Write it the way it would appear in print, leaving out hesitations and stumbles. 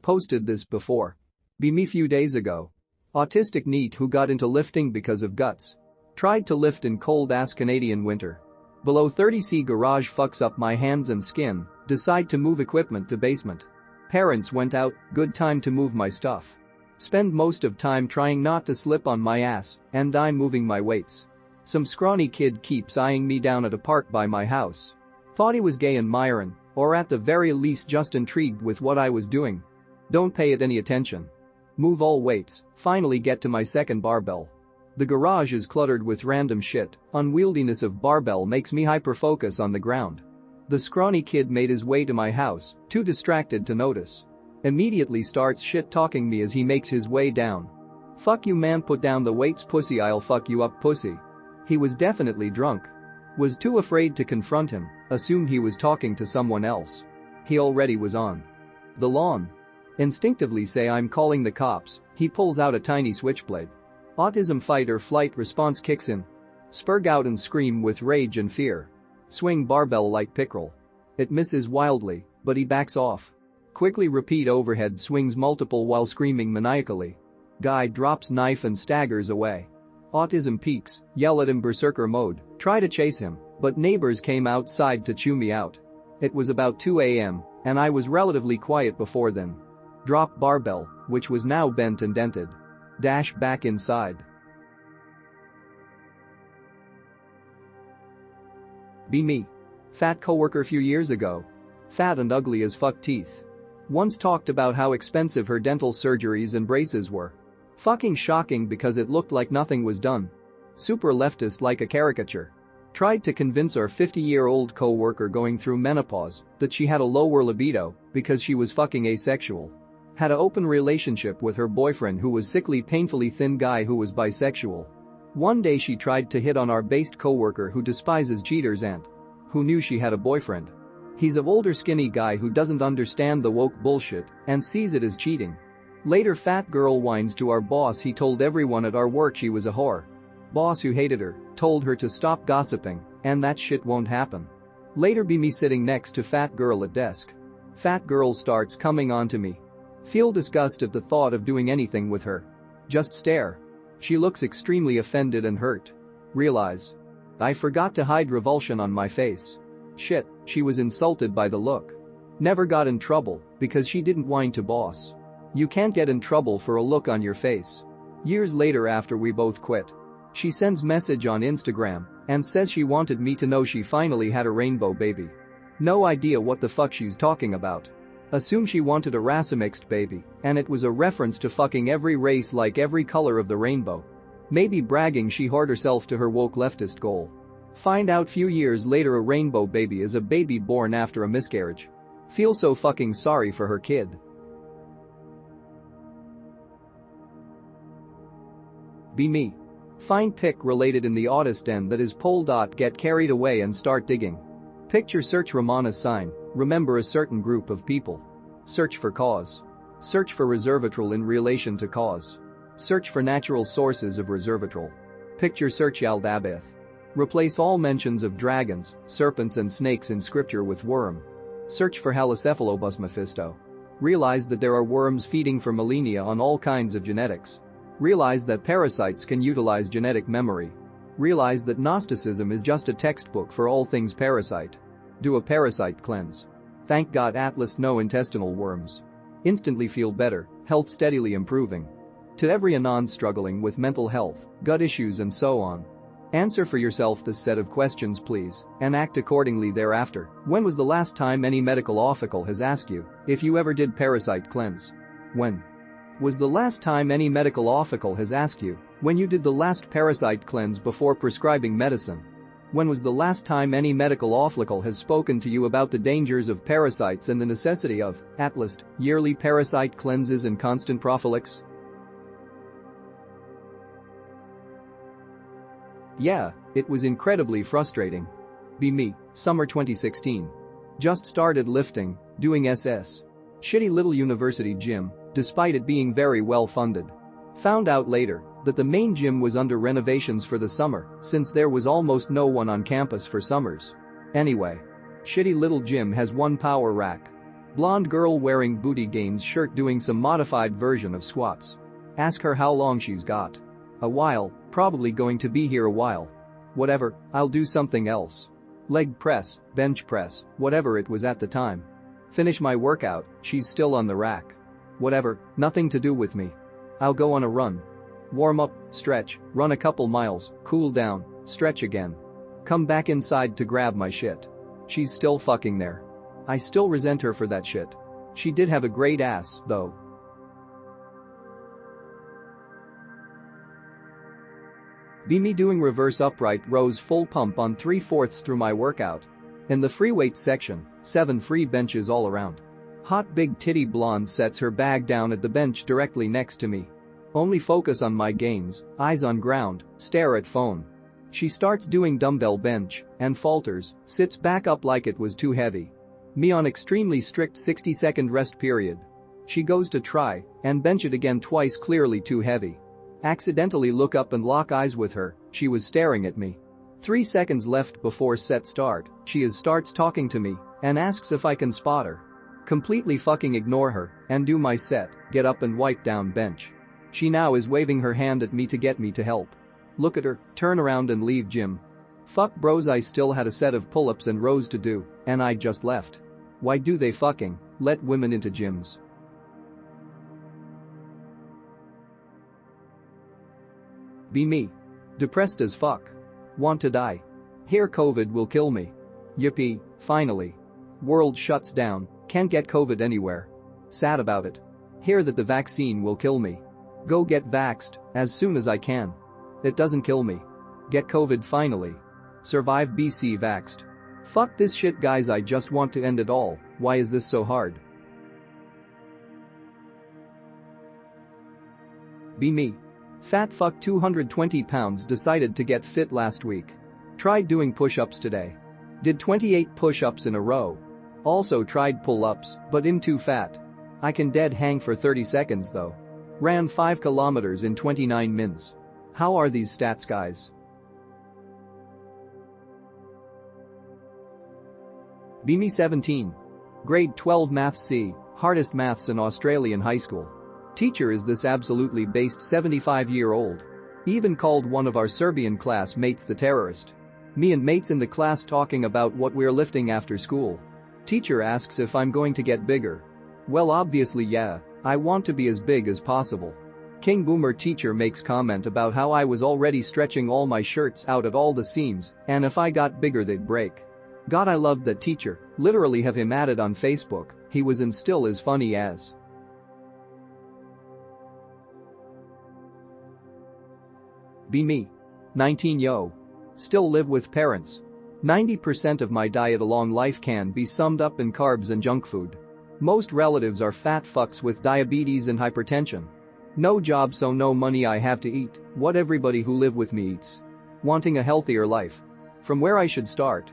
Posted this before. Be me few days ago. Autistic NEET who got into lifting because of guts. Tried to lift in cold-ass Canadian winter. Below 30°C garage fucks up my hands and skin, decide to move equipment to basement. Parents went out, good time to move my stuff. Spend most of time trying not to slip on my ass, and I'm moving my weights. Some scrawny kid keeps eyeing me down at a park by my house. Thought he was gay and Myron, or at the very least just intrigued with what I was doing. Don't pay it any attention. Move all weights, finally get to my second barbell. The garage is cluttered with random shit, unwieldiness of barbell makes me hyper-focus on the ground. The scrawny kid made his way to my house, too distracted to notice. Immediately starts shit-talking me as he makes his way down. Fuck you man, put down the weights pussy, I'll fuck you up pussy. He was definitely drunk. Was too afraid to confront him, assumed he was talking to someone else. He already was on the lawn. Instinctively say I'm calling the cops, he pulls out a tiny switchblade. Autism fight or flight response kicks in. Spurg out and scream with rage and fear. Swing barbell like pickerel. It misses wildly, but he backs off. Quickly repeat overhead swings multiple while screaming maniacally. Guy drops knife and staggers away. Autism peaks, yell at him berserker mode, try to chase him, but neighbors came outside to chew me out. It was about 2 a.m., and I was relatively quiet before then. Drop barbell, which was now bent and dented. Dash back inside. Be me. Fat coworker few years ago. Fat and ugly as fuck teeth. Once talked about how expensive her dental surgeries and braces were. Fucking shocking because it looked like nothing was done. Super leftist like a caricature. Tried to convince our 50-year-old co-worker going through menopause that she had a lower libido because she was fucking asexual. Had an open relationship with her boyfriend who was sickly painfully thin guy who was bisexual. One day she tried to hit on our based co-worker who despises cheaters and who knew she had a boyfriend. He's an older skinny guy who doesn't understand the woke bullshit and sees it as cheating. Later fat girl whines to our boss he told everyone at our work she was a whore. Boss who hated her told her to stop gossiping and that shit won't happen. Later be me sitting next to fat girl at desk. Fat girl starts coming on to me. Feel disgust at the thought of doing anything with her. Just stare. She looks extremely offended and hurt. Realize. I forgot to hide revulsion on my face. Shit, she was insulted by the look. Never got in trouble because she didn't whine to boss. You can't get in trouble for a look on your face. Years later after we both quit. She sends message on Instagram and says she wanted me to know she finally had a rainbow baby. No idea what the fuck she's talking about. Assume she wanted a racemixed baby, and it was a reference to fucking every race like every color of the rainbow. Maybe bragging she whored herself to her woke leftist goal. Find out few years later a rainbow baby is a baby born after a miscarriage. Feel so fucking sorry for her kid. Be me. Find pic related in the autist end that is pole. Get carried away and start digging. Picture search Ramana sign, remember a certain group of people. Search for cause. Search for resveratrol in relation to cause. Search for natural sources of resveratrol. Picture search Yaldabeth. Replace all mentions of dragons, serpents and snakes in scripture with worm. Search for Halocephalobus mephisto. Realize that there are worms feeding for millennia on all kinds of genetics. Realize that parasites can utilize genetic memory. Realize that Gnosticism is just a textbook for all things parasite. Do a parasite cleanse. Thank God Atlas no intestinal worms. Instantly feel better, health steadily improving. To every anon struggling with mental health, gut issues and so on. Answer for yourself this set of questions please, and act accordingly thereafter. When was the last time any medical official has asked you if you ever did parasite cleanse? When was the last time any medical official has asked you when you did the last parasite cleanse before prescribing medicine? When was the last time any medical official has spoken to you about the dangers of parasites and the necessity of, at least, yearly parasite cleanses and constant prophylaxis? Yeah, it was incredibly frustrating. Be me, summer 2016. Just started lifting, doing SS. Shitty little university gym, despite it being very well funded. Found out later that the main gym was under renovations for the summer since there was almost no one on campus for summers. Anyway. Shitty little gym has one power rack. Blonde girl wearing booty gains shirt doing some modified version of squats. Ask her how long she's got. A while, probably going to be here a while. Whatever, I'll do something else. Leg press, bench press, whatever it was at the time. Finish my workout, she's still on the rack. Whatever, nothing to do with me. I'll go on a run. Warm up, stretch, run a couple miles, cool down, stretch again. Come back inside to grab my shit. She's still fucking there. I still resent her for that shit. She did have a great ass, though. Be me doing reverse upright rows full pump on 3/4 through my workout. In the free weights section, 7 free benches all around. Hot big titty blonde sets her bag down at the bench directly next to me. Only focus on my gains, eyes on ground, stare at phone. She starts doing dumbbell bench and falters, sits back up like it was too heavy. Me on extremely strict 60-second rest period. She goes to try and bench it again twice, clearly too heavy. Accidentally look up and lock eyes with her, she was staring at me. 3 seconds left before set start, she starts talking to me and asks if I can spot her. Completely fucking ignore her and do my set, get up and wipe down bench. She now is waving her hand at me to get me to help. Look at her, turn around and leave gym. Fuck bros, I still had a set of pull-ups and rows to do, and I just left. Why do they fucking let women into gyms? Be me. Depressed as fuck. Want to die. Hear COVID will kill me. Yippee, finally. World shuts down, can't get COVID anywhere. Sad about it. Hear that the vaccine will kill me. Go get vaxxed as soon as I can. It doesn't kill me. Get COVID finally. Survive BC vaxxed. Fuck this shit, guys, I just want to end it all. Why is this so hard? Be me. Fat fuck 220 pounds decided to get fit last week. Tried doing push-ups today. Did 28 push-ups in a row. Also tried pull-ups, but I'm too fat. I can dead hang for 30 seconds though. Ran 5 kilometers in 29 minutes. How are these stats, guys? Be me 17. Grade 12 Maths C, hardest maths in Australian high school. Teacher is this absolutely based 75-year-old. Even called one of our Serbian classmates the terrorist. Me and mates in the class talking about what we're lifting after school. Teacher asks if I'm going to get bigger. Well, obviously yeah, I want to be as big as possible. King Boomer teacher makes comment about how I was already stretching all my shirts out at all the seams, and if I got bigger they'd break. God, I loved that teacher, literally have him added on Facebook, he was and still is funny as. Be me. 19 yo. Still live with parents. 90% of my diet along life can be summed up in carbs and junk food. Most relatives are fat fucks with diabetes and hypertension. No job, so no money, I have to eat what everybody who live with me eats. Wanting a healthier life. From where I should start.